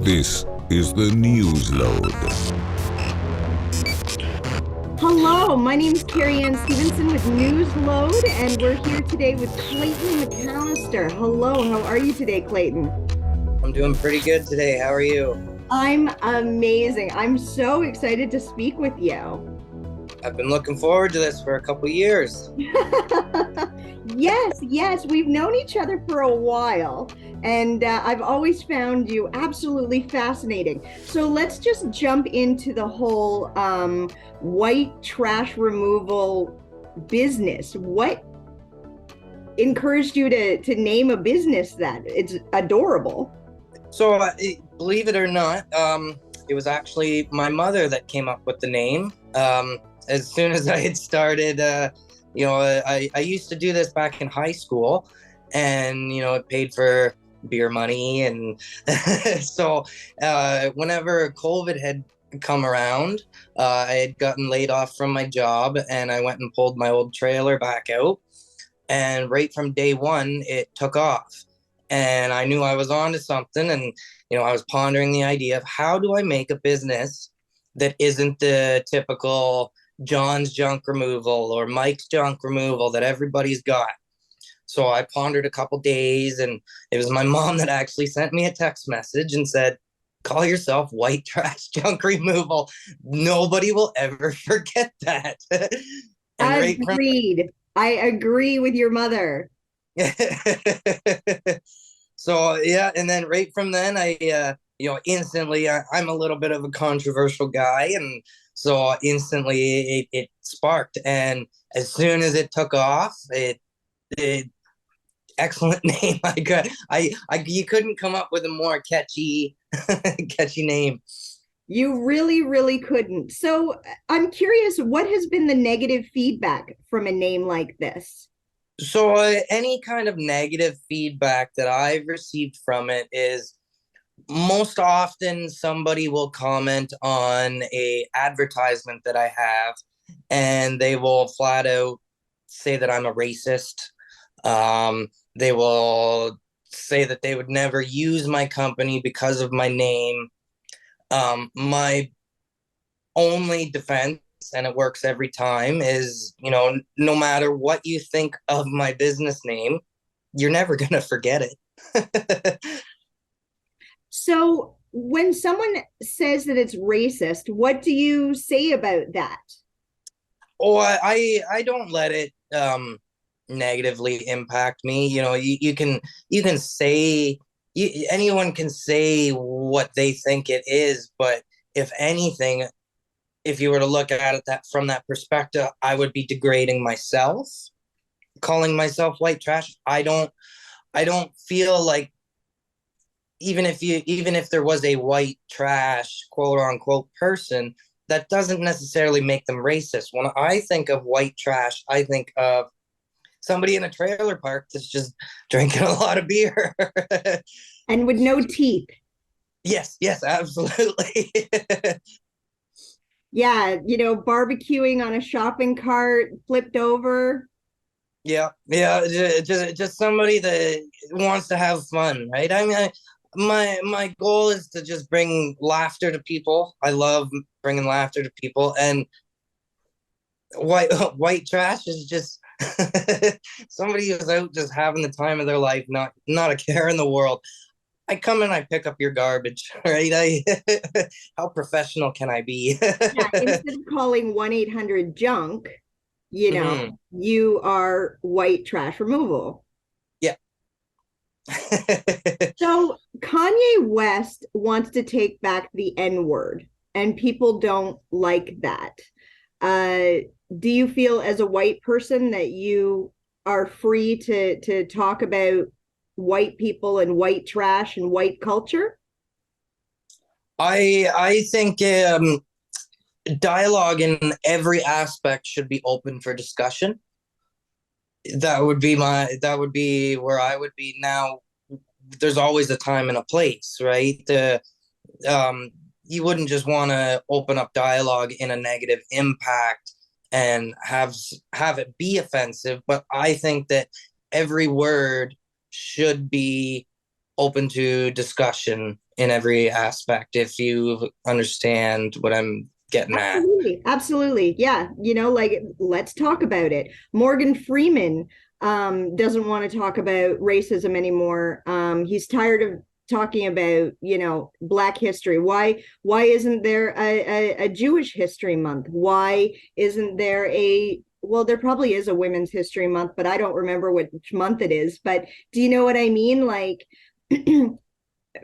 This is the Newsload. Hello, my name is Carrie Anne Stephenson with Newsload, and we're here today with Clayton McAllister. Hello, how are you today, Clayton? I'm doing pretty good today. How are you? I'm amazing. I'm so excited to speak with you. I've been looking forward to this for a couple years. Yes, we've known each other for a while, and I've always found you absolutely fascinating. So let's just jump into the whole white trash removal business. What encouraged you to name a business that? It's adorable. So, believe it or not, it was actually my mother that came up with the name. As soon as I had started, I used to do this back in high school, and it paid for beer money, and so whenever COVID had come around, I had gotten laid off from my job, and I went and pulled my old trailer back out, and right from day one, it took off, and I knew I was onto something, and I was pondering the idea of how do I make a business that isn't the typical John's junk removal or Mike's junk removal that everybody's got. So I pondered a couple days, and it was my mom that actually sent me a text message and said, call yourself White Trash Junk Removal. Nobody will ever forget that. And Agreed. I agree with your mother. So yeah, and then right from then I instantly I'm a little bit of a controversial guy, and so instantly it sparked, and as soon as it took off, it excellent name. You couldn't come up with a more catchy name. You really couldn't. So I'm curious, what has been the negative feedback from a name like this? So any kind of negative feedback that I've received from it is most often somebody will comment on a advertisement that I have, and they will flat out say that I'm a racist. They will say that they would never use my company because of my name. My only defense, and it works every time, is no matter what you think of my business name, you're never gonna forget it. So when someone says that it's racist, what do you say about that? Oh, I don't let it negatively impact me. You can say, anyone can say what they think it is, but if anything, if you were to look at it from that perspective, I would be degrading myself, calling myself white trash. I don't feel like, even if there was a white trash quote unquote person, that doesn't necessarily make them racist. When I think of white trash, I think of somebody in a trailer park that's just drinking a lot of beer. And with no teeth. Yes, absolutely. Yeah, barbecuing on a shopping cart, flipped over. Yeah, just somebody that wants to have fun, right? I mean, my goal is to just bring laughter to people. I love bringing laughter to people, and white trash is just somebody who's out just having the time of their life, not a care in the world. I come and I pick up your garbage, right? How professional can I be? Yeah, instead of calling 1-800-JUNK, Mhm. you are white trash removal. Yeah. So Kanye West wants to take back the N word, and people don't like that. Do you feel, as a white person, that you are free to talk about white people and white trash and white culture? I think dialogue in every aspect should be open for discussion. That would be where I would be now. There's always a time and a place, right? Um, you wouldn't just want to open up dialogue in a negative impact and have it be offensive, but I think that every word should be open to discussion in every aspect, if you understand what I'm getting at. Absolutely. Absolutely. Yeah. Like, let's talk about it. Morgan Freeman doesn't want to talk about racism anymore. He's tired of talking about, Black history. Why isn't there a Jewish History Month? Why isn't there well, there probably is a Women's History Month, but I don't remember which month it is. But do you know what I mean? Like,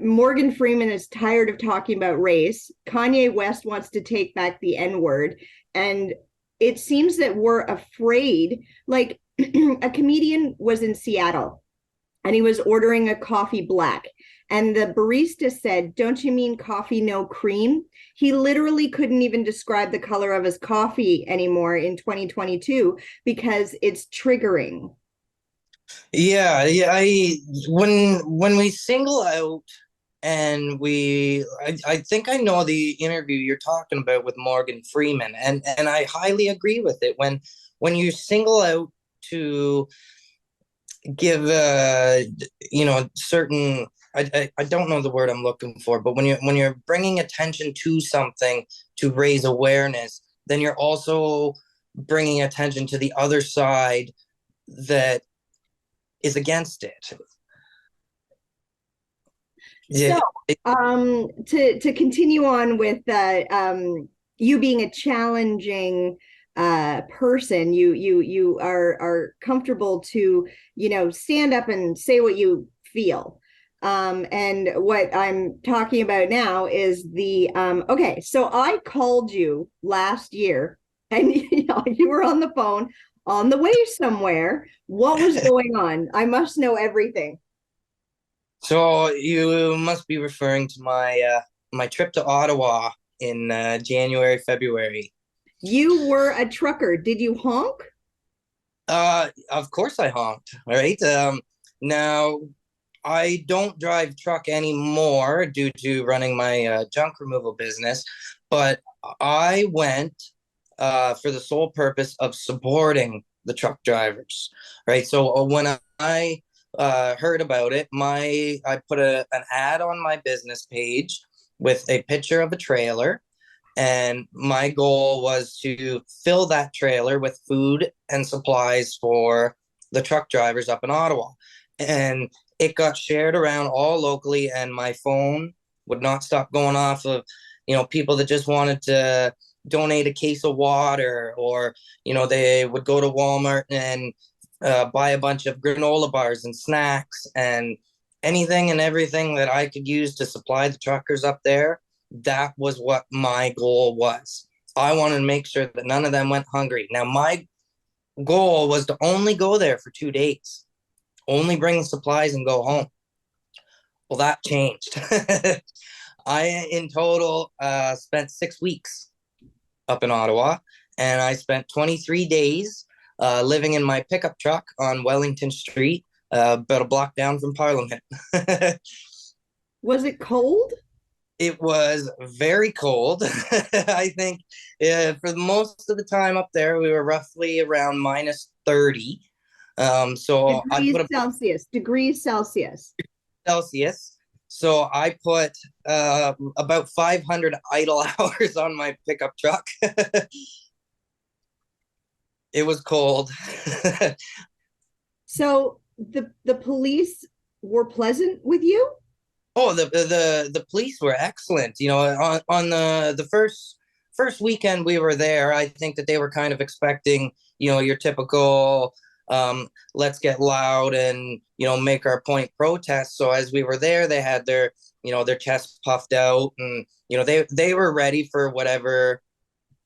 Morgan Freeman is tired of talking about race. Kanye West wants to take back the N word. And it seems that we're afraid. Like, a comedian was in Seattle and he was ordering a coffee black. And the barista said, "Don't you mean coffee no cream?" He literally couldn't even describe the color of his coffee anymore in 2022 because it's triggering. Yeah, yeah. When we single out, and I think I know the interview you're talking about with Morgan Freeman, and I highly agree with it. When you single out to give certain, I don't know the word I'm looking for, but when you're bringing attention to something to raise awareness, then you're also bringing attention to the other side that is against it. Yeah. So, to continue on with you being a challenging person, you are comfortable to stand up and say what you feel. And what I'm talking about now is the okay. So I called you last year, and you were on the phone on the way somewhere. What was going on? I must know everything. So you must be referring to my trip to Ottawa in January, February. You were a trucker. Did you honk? Of course I honked, right? Now I don't drive truck anymore due to running my junk removal business, but I went for the sole purpose of supporting the truck drivers, right? So when I heard about it, I put an ad on my business page with a picture of a trailer, and my goal was to fill that trailer with food and supplies for the truck drivers up in Ottawa. And it got shared around all locally, and my phone would not stop going off of people that just wanted to donate a case of water, or they would go to Walmart and buy a bunch of granola bars and snacks and anything and everything that I could use to supply the truckers up there. That was what my goal was. I wanted to make sure that none of them went hungry. Now, my goal was to only go there for 2 days, only bring the supplies and go home. Well, that changed. I, in total, spent 6 weeks up in Ottawa, and I spent 23 days living in my pickup truck on Wellington Street, about a block down from Parliament. Was it cold? It was very cold. I think for most of the time up there, we were roughly around minus 30. So I Degrees put a Celsius. Degrees Celsius. Celsius. So I put about 500 idle hours on my pickup truck. It was cold. So the police were pleasant with you? Oh, the police were excellent. On the first weekend we were there, I think that they were kind of expecting, your typical let's get loud and make our point protest. So as we were there, they had their chests puffed out, and they were ready for whatever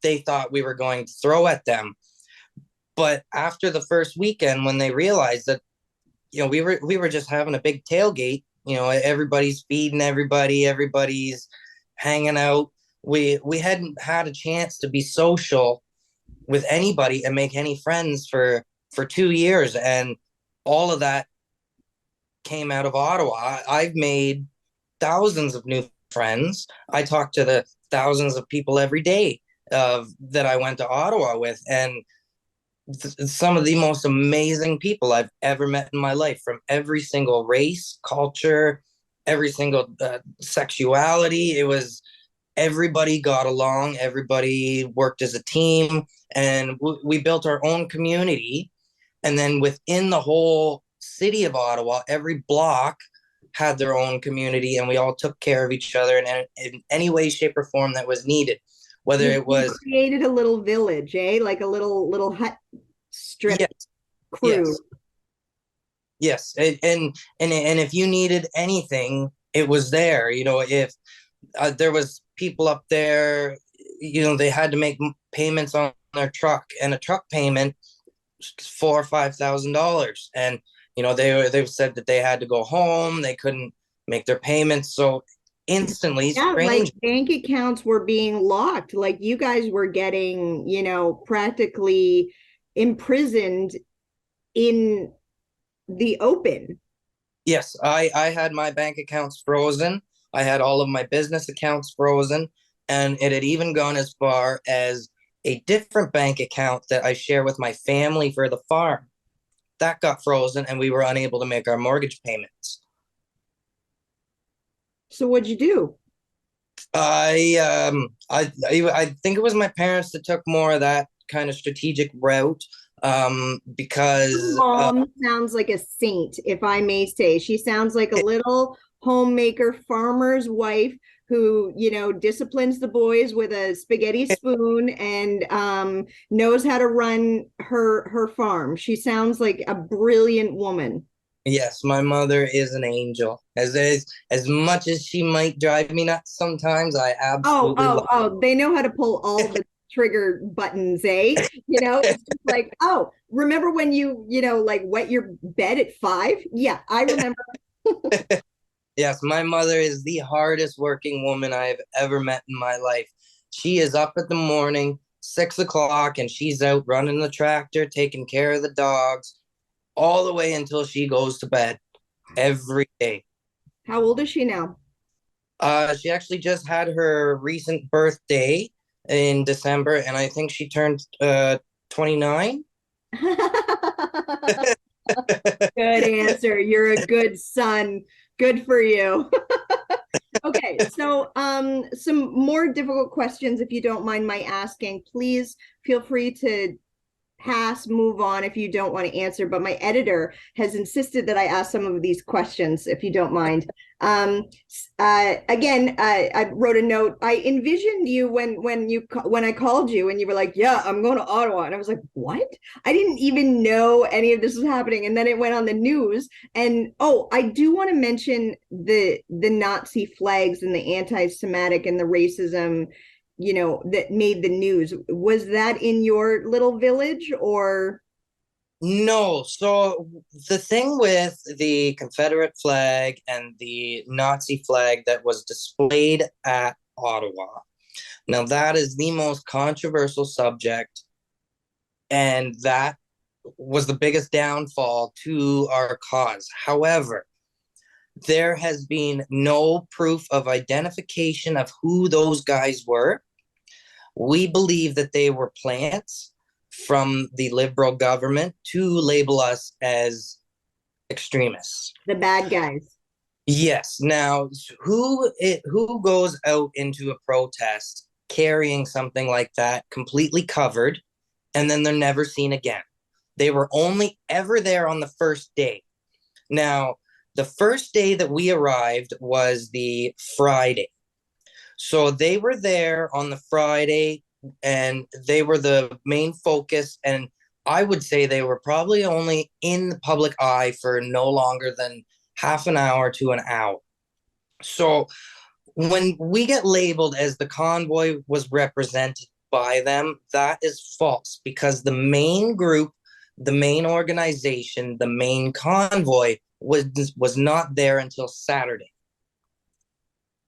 they thought we were going to throw at them. But after the first weekend, when they realized that we were just having a big tailgate, everybody's feeding everybody's hanging out, we hadn't had a chance to be social with anybody and make any friends for 2 years, and all of that came out of Ottawa. I've made thousands of new friends. I talk to the thousands of people every day that I went to Ottawa with, and some of the most amazing people I've ever met in my life, from every single race, culture, every single sexuality. It was everybody got along, everybody worked as a team, and we built our own community. And then within the whole city of Ottawa, every block had their own community, and we all took care of each other in any way, shape, or form that was needed. Whether You it was created a little village, eh? Like a little hut strip yes, crew. yes, yes, and if you needed anything, it was there. You know, if there was people up there, you know, they had to make payments on their truck, and a truck payment $4,000 or $5,000, and you know they said that they had to go home, they couldn't make their payments, so instantly Yeah, like strange. bank accounts were being locked. Like you guys were getting, practically imprisoned in the open. Yes, I had my bank accounts frozen. I had all of my business accounts frozen, and it had even gone as far as a different bank account that I share with my family for the farm. That got frozen, and we were unable to make our mortgage payments. So what'd you do? I think it was my parents that took more of that kind of strategic route, because Mom sounds like a saint, if I may say. She sounds like a little homemaker farmer's wife who, disciplines the boys with a spaghetti spoon and knows how to run her farm. She sounds like a brilliant woman. yes, my mother is an angel. As much as she might drive me nuts sometimes, I Oh, absolutely oh, love. oh, they know how to pull all the trigger buttons, eh? It's just like, oh, remember when like wet your bed at 5? Yeah, I remember. Yes, my mother is the hardest working woman I've ever met in my life. She is up at the morning, 6 o'clock, and she's out running the tractor, taking care of the dogs, all the way until she goes to bed every day. How old is she now? She actually just had her recent birthday in December, and I think she turned 29. Good answer. You're a good son. Good for you. Okay, so some more difficult questions if you don't mind my asking. Please feel free to pass, move on if you don't want to answer, but my editor has insisted that I ask some of these questions if you don't mind. Again, I wrote a note. I envisioned you when I called you and you were like, "Yeah, I'm going to Ottawa," and I was like, "What?" I didn't even know any of this was happening, and then it went on the news. And oh, I do want to mention the Nazi flags and the anti-Semitic and the racism that made the news. Was that in your little village or? No, so the thing with the Confederate flag and the Nazi flag that was displayed at Ottawa, now that is the most controversial subject, and that was the biggest downfall to our cause. However, there has been no proof of identification of who those guys were. We believe that they were plants from the Liberal government to label us as extremists. The bad guys. Yes. Now, who goes out into a protest carrying something like that completely covered, and then they're never seen again? They were only ever there on the first day. Now, the first day that we arrived was the Friday. So they were there on the Friday, and they were the main focus. And I would say they were probably only in the public eye for no longer than half an hour to an hour. So when we get labeled as the convoy was represented by them, that is false, because the main group, the main organization, the main convoy was not there until Saturday.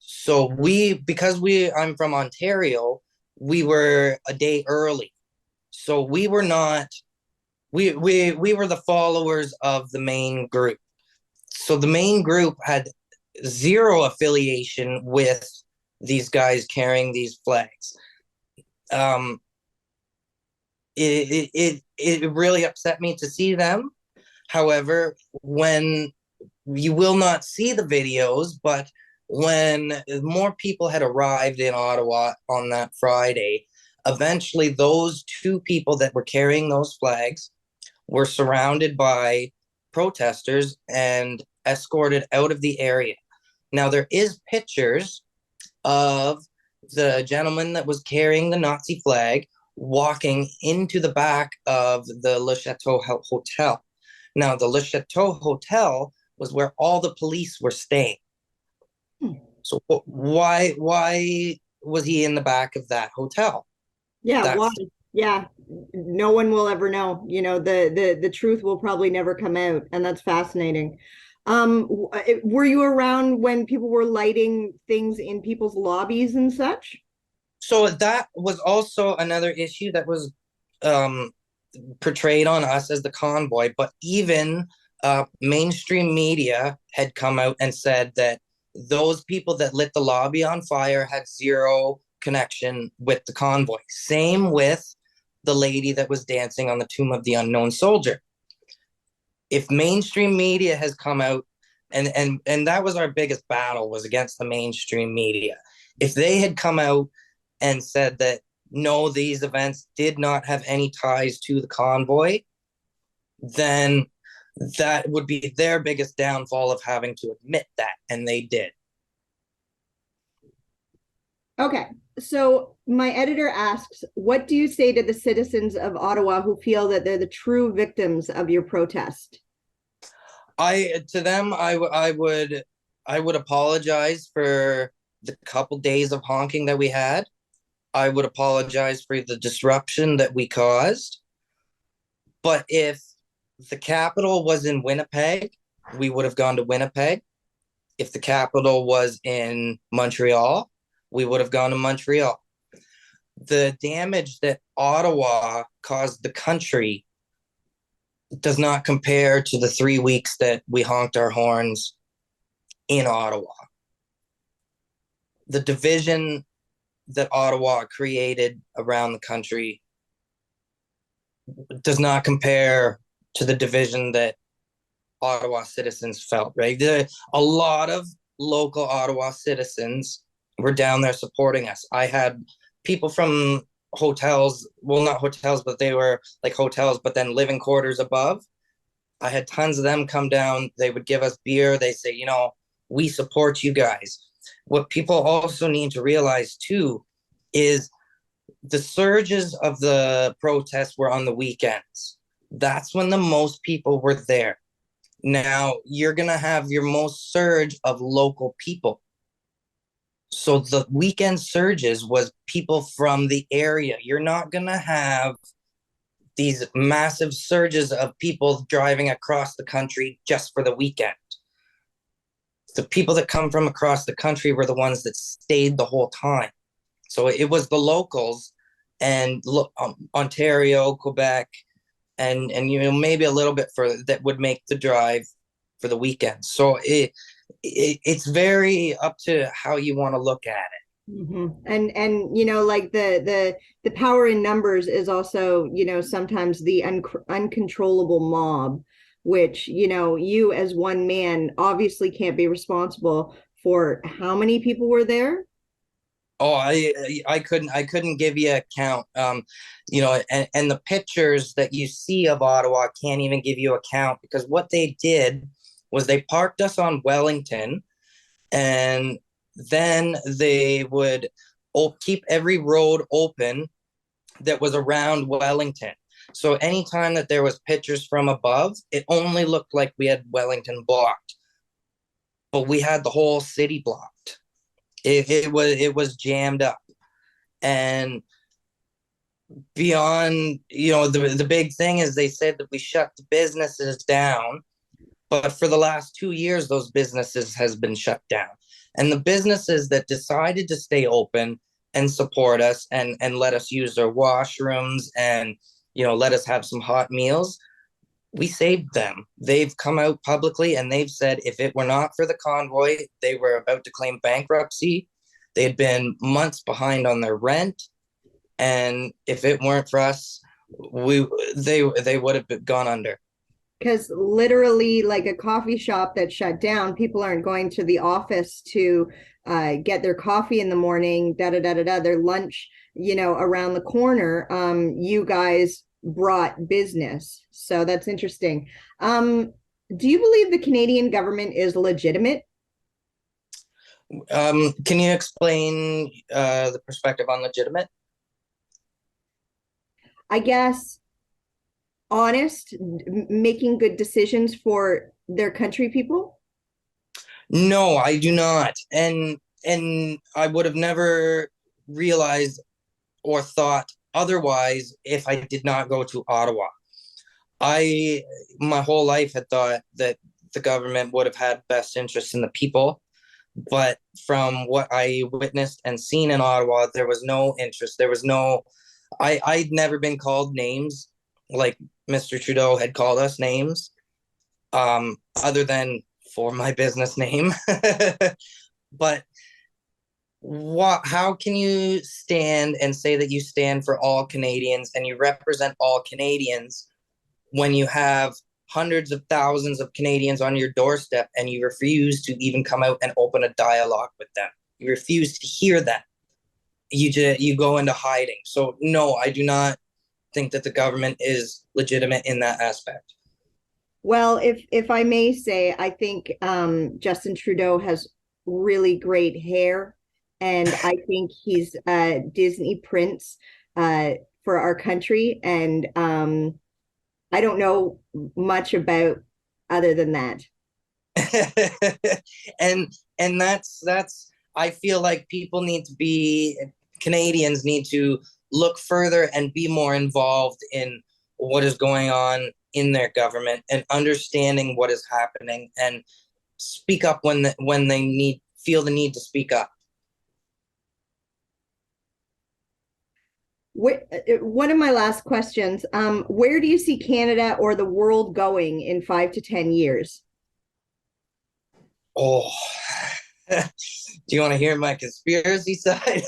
So I'm from Ontario, we were a day early. So we were not, we were the followers of the main group. So the main group had zero affiliation with these guys carrying these flags. It really upset me to see them. However, when you will not see the videos, but when more people had arrived in Ottawa on that Friday, eventually those two people that were carrying those flags were surrounded by protesters and escorted out of the area. Now, there is pictures of the gentleman that was carrying the Nazi flag walking into the back of the Le Chateau Hotel. Now, the Le Chateau Hotel was where all the police were staying. So why was he in the back of that hotel? Yeah, why? Yeah, no one will ever know. The truth will probably never come out, and that's fascinating. Were you around when people were lighting things in people's lobbies and such? So that was also another issue that was portrayed on us as the convoy, but even mainstream media had come out and said that those people that lit the lobby on fire had zero connection with the convoy. Same with the lady that was dancing on the tomb of the unknown soldier. If mainstream media has come out, and that was our biggest battle, was against the mainstream media. If they had come out and said that no, these events did not have any ties to the convoy, then that would be their biggest downfall of having to admit that, and they did. Okay, so my editor asks, what do you say to the citizens of Ottawa who feel that they're the true victims of your protest? To them, I would apologize for the couple days of honking that we had. I would apologize for the disruption that we caused. But if the capital was in Winnipeg, we would have gone to Winnipeg. If the capital was in Montreal, we would have gone to Montreal. The damage that Ottawa caused the country does not compare to the 3 weeks that we honked our horns in Ottawa. The division that Ottawa created around the country does not compare to the division that Ottawa citizens felt, right? A lot of local Ottawa citizens were down there supporting us. I had people from hotels, well, not hotels, but they were like hotels, but then living quarters above. I had tons of them come down. They would give us beer. They say, we support you guys. What people also need to realize too is the surges of the protests were on the weekends. That's when the most people were there. Now you're going to have your most surge of local people. So the weekend surges was people from the area. You're not going to have these massive surges of people driving across the country just for the weekend. The people that come from across the country were the ones that stayed the whole time. So it was the locals and Ontario, Quebec, and maybe a little bit further that would make the drive for the weekend. So it's very up to how you want to look at it. Mm-hmm. And like the power in numbers is also sometimes the uncontrollable mob, which you as one man obviously can't be responsible for. How many people were there? Oh, I couldn't give you a count. And the pictures that you see of Ottawa can't even give you a count, because what they did was they parked us on Wellington, and then they would keep every road open that was around Wellington. So anytime that there was pictures from above, it only looked like we had Wellington blocked, but we had the whole city blocked. It was jammed up. And beyond, the big thing is they said that we shut the businesses down, but for the last 2 years, those businesses has been shut down. And the businesses that decided to stay open and support us and let us use their washrooms and, let us have some hot meals, we saved them. They've come out publicly and they've said if it were not for the convoy, they were about to claim bankruptcy. They had been months behind on their rent. And if it weren't for us, they would have gone under. Because literally, like a coffee shop that shut down, people aren't going to the office to get their coffee in the morning, da da da da da, their lunch, around the corner. You guys brought business. So that's interesting. Do you believe the Canadian government is legitimate? Can you explain the perspective on legitimate? I guess honest, making good decisions for their country people? No, I do not. And I would have never realized or thought otherwise if I did not go to Ottawa. I my whole life had thought that the government would have had best interests in the people, but from what I witnessed and seen in Ottawa, there was no interest. There was no I'd never been called names like Mr. Trudeau had called us names, other than for my business name. But how can you stand and say that you stand for all Canadians and you represent all Canadians when you have hundreds of thousands of Canadians on your doorstep and you refuse to even come out and open a dialogue with them? You refuse to hear them. You go into hiding. So no, I do not think that the government is legitimate in that aspect. Well, if I may say, I think Justin Trudeau has really great hair, and I think he's a Disney prince for our country. And I don't know much about other than that. and that's I feel like Canadians need to look further and be more involved in what is going on in their government and understanding what is happening and speak up when they feel the need to speak up. One of my last questions, where do you see Canada or the world going in 5 to 10 years? Oh, do you want to hear my conspiracy side?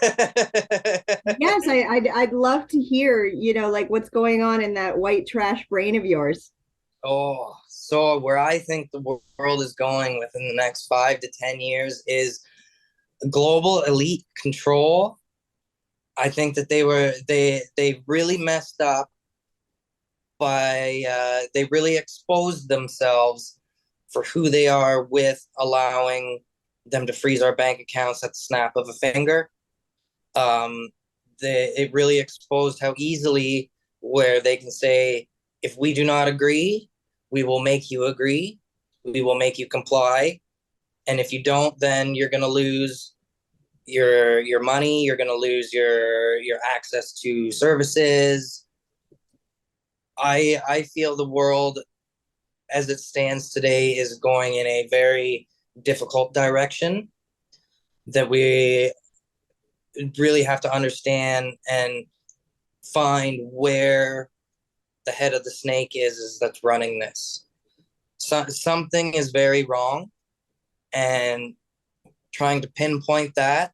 Yes, I'd love to hear, like what's going on in that white trash brain of yours. Oh, so where I think the world is going within the next 5 to 10 years is global elite control. I think that they really messed up by they really exposed themselves for who they are with allowing them to freeze our bank accounts at the snap of a finger. It really exposed how easily where they can say, if we do not agree, we will make you agree. We will make you comply. And if you don't, then you're going to lose your money. You're going to lose your access to services. I feel the world as it stands today is going in a very difficult direction that we really have to understand and find where the head of the snake is that's running this. Something is very wrong, and trying to pinpoint that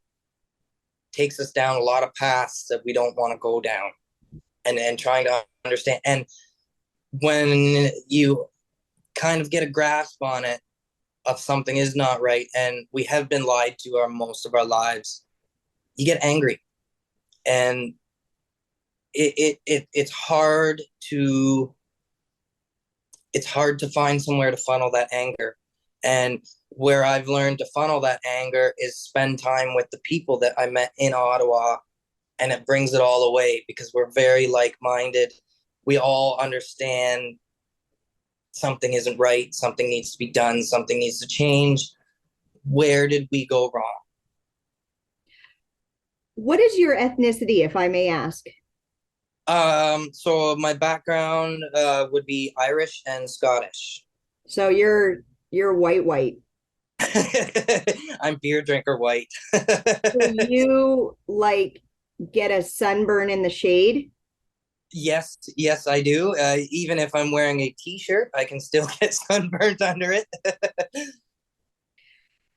takes us down a lot of paths that we don't want to go down, and trying to understand. And when you kind of get a grasp on it of something is not right and we have been lied to most of our lives, you get angry, and it's hard to find somewhere to funnel that anger. And where I've learned to funnel that anger is spend time with the people that I met in Ottawa, and it brings it all away because we're very like-minded. We all understand something isn't right, something needs to be done, something needs to change. Where did we go wrong? What is your ethnicity, if I may ask? So my background would be Irish and Scottish. So you're white. I'm beer drinker white. Do you like get a sunburn in the shade? Yes, I do. Even if I'm wearing a t-shirt, I can still get sunburned under it.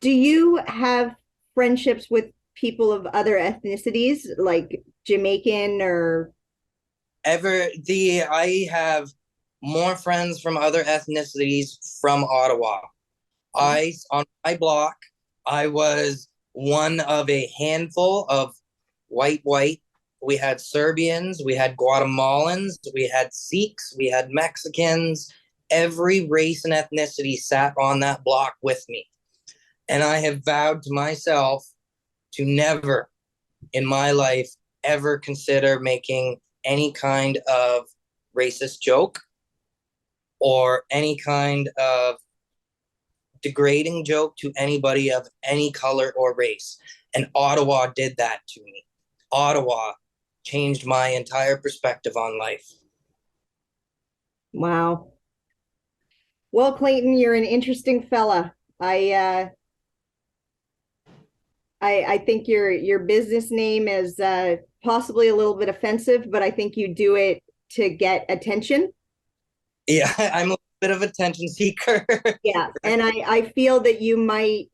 Do you have friendships with people of other ethnicities, like Jamaican or? I have more friends from other ethnicities from Ottawa. On my block, I was one of a handful of white. We had Serbians, we had Guatemalans, we had Sikhs, we had Mexicans. Every race and ethnicity sat on that block with me. And I have vowed to myself to never in my life ever consider making any kind of racist joke or any kind of degrading joke to anybody of any color or race. And Ottawa did that to me. Ottawa changed my entire perspective on life. Wow. Well, Clayton, you're an interesting fella. I think your business name is possibly a little bit offensive, but I think you do it to get attention. Yeah, I'm a bit of attention seeker. Yeah, and I feel that you might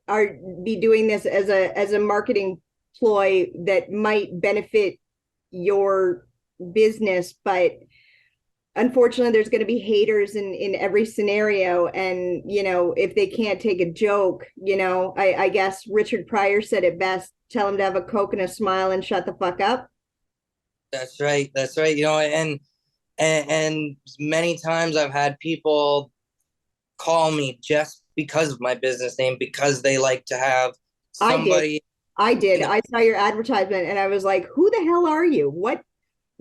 be doing this as a marketing ploy that might benefit your business, but unfortunately there's going to be haters in every scenario. And if they can't take a joke, I guess Richard Pryor said it best: tell them to have a Coke and a smile and shut the fuck up. That's right. And many times I've had people call me just because of my business name, because they like to have somebody. I did. I saw your advertisement and I was like, who the hell are you? What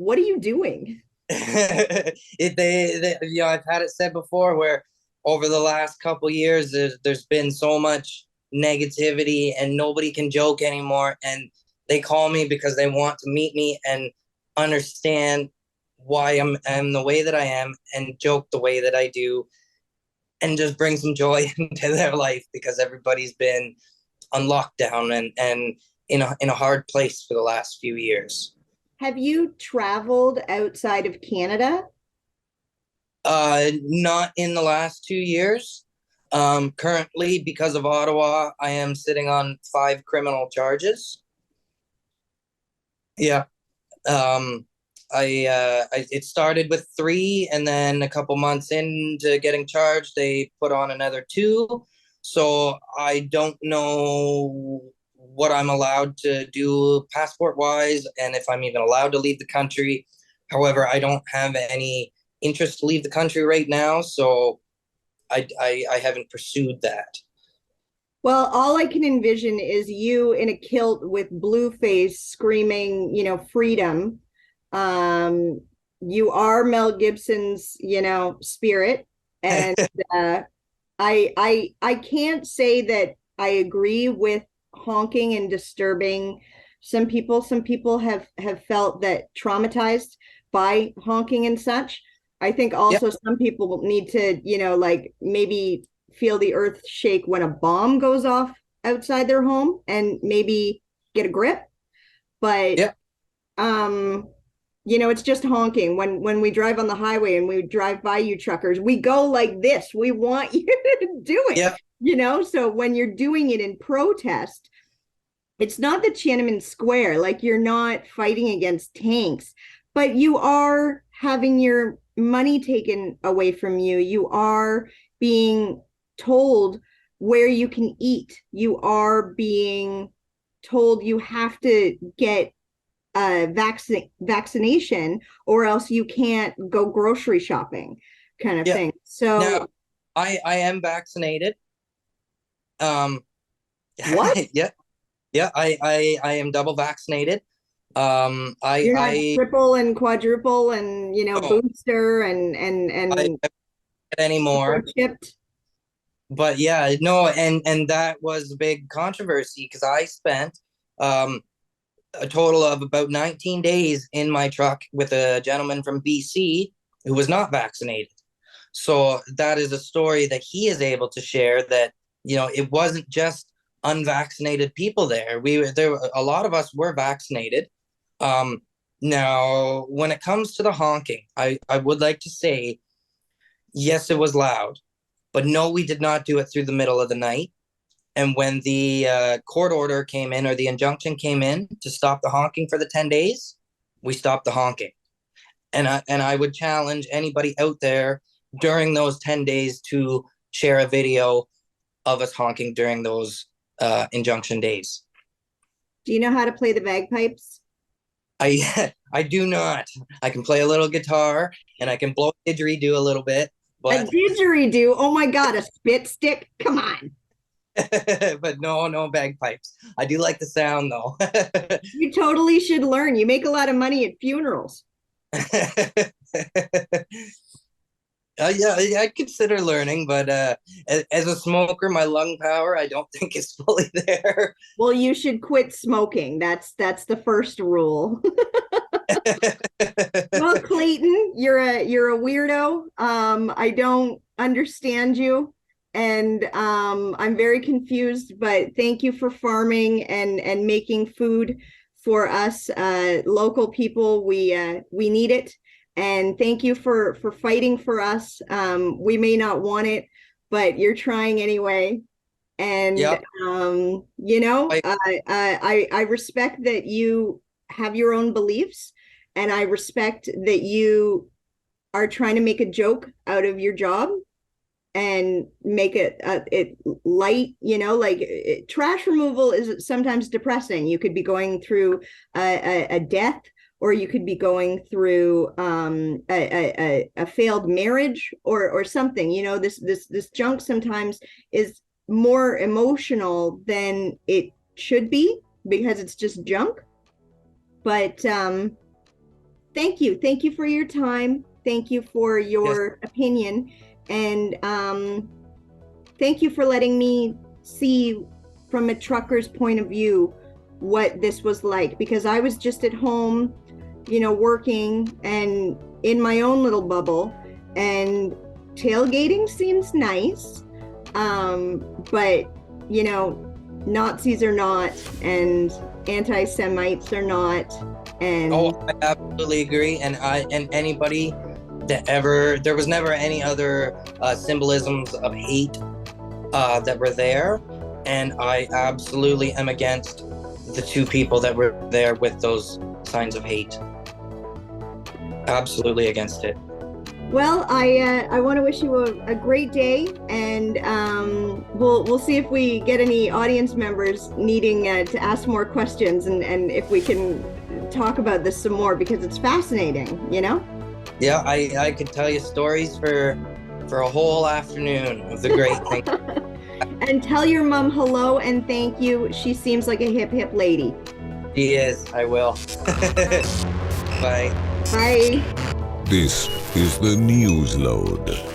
are you doing? I've had it said before where over the last couple years, there's been so much negativity and nobody can joke anymore. And they call me because they want to meet me and understand why I'm the way that I am and joke the way that I do and just bring some joy into their life, because everybody's been on lockdown and in a hard place for the last few years. Have you traveled outside of Canada? Not in the last 2 years. Currently, because of Ottawa, I am sitting on 5 criminal charges. Yeah. It started with 3, and then a couple months into getting charged, they put on another 2. So I don't know what I'm allowed to do passport wise, and if I'm even allowed to leave the country. However, I don't have any interest to leave the country right now, so I haven't pursued that. Well, all I can envision is you in a kilt with blue face screaming, freedom. You are Mel Gibson's, spirit. And I can't say that I agree with honking and disturbing some people. Some people have felt that traumatized by honking and such. I think also some people need to, like maybe feel the earth shake when a bomb goes off outside their home and maybe get a grip. But it's just honking. When we drive on the highway and we drive by you truckers, we go like this. We want you to do it. So when you're doing it in protest, it's not the Tiananmen Square, like you're not fighting against tanks, but you are having your money taken away from you. You are being told where you can eat. You are being told you have to get a vaccination or else you can't go grocery shopping, kind of thing. So now, I am vaccinated. What? Yeah, I am double vaccinated. You're not triple and quadruple and booster and anymore. Chipped. But yeah, no, and that was a big controversy because I spent a total of about 19 days in my truck with a gentleman from BC who was not vaccinated. So that is a story that he is able to share, that it wasn't just unvaccinated people there. A lot of us were vaccinated. Now, when it comes to the honking, I would like to say, yes, it was loud, but no, we did not do it through the middle of the night. And when the court order came in, or the injunction came in to stop the honking for the 10 days, we stopped the honking. And I would challenge anybody out there during those 10 days to share a video of us honking during those injunction days. Do you know how to play the bagpipes? I do not. I can play a little guitar and I can blow a didgeridoo a little bit, A but didgeridoo? Oh my God, a spit stick? Come on. but no bagpipes. I do like the sound though. You totally should learn. You make a lot of money at funerals. Yeah, I consider learning, but as a smoker, my lung power, I don't think is fully there. Well, you should quit smoking. That's the first rule. Well, Clayton, you're a weirdo. I don't understand you, and I'm very confused. But thank you for farming and making food for us local people. We need it. And thank you for fighting for us. We may not want it, but you're trying anyway. And Yep. you know, I respect that you have your own beliefs, and I respect that you are trying to make a joke out of your job and make it light. You know, like trash removal is sometimes depressing. You could be going through a death, or you could be going through a failed marriage or something. You know, this junk sometimes is more emotional than it should be because it's just junk. But thank you for your time. Thank you for your opinion, and thank you for letting me see from a trucker's point of view what this was like, because I was just at home, you know, working and in my own little bubble, and tailgating seems nice, but you know, Nazis are not, and anti-Semites are not. And I absolutely agree. And anybody that there was never any other symbolisms of hate that were there, and I absolutely am against the two people that were there with those signs of hate. Absolutely against it. well, I want to wish you a great day, and we'll see if we get any audience members needing to ask more questions, and if we can talk about this some more, because it's fascinating, you know? Yeah, I could tell you stories for a whole afternoon of the great thing. And tell your mom hello and thank you. She seems like a hip lady. She is. I will. Bye. Bye. This is the Newsload.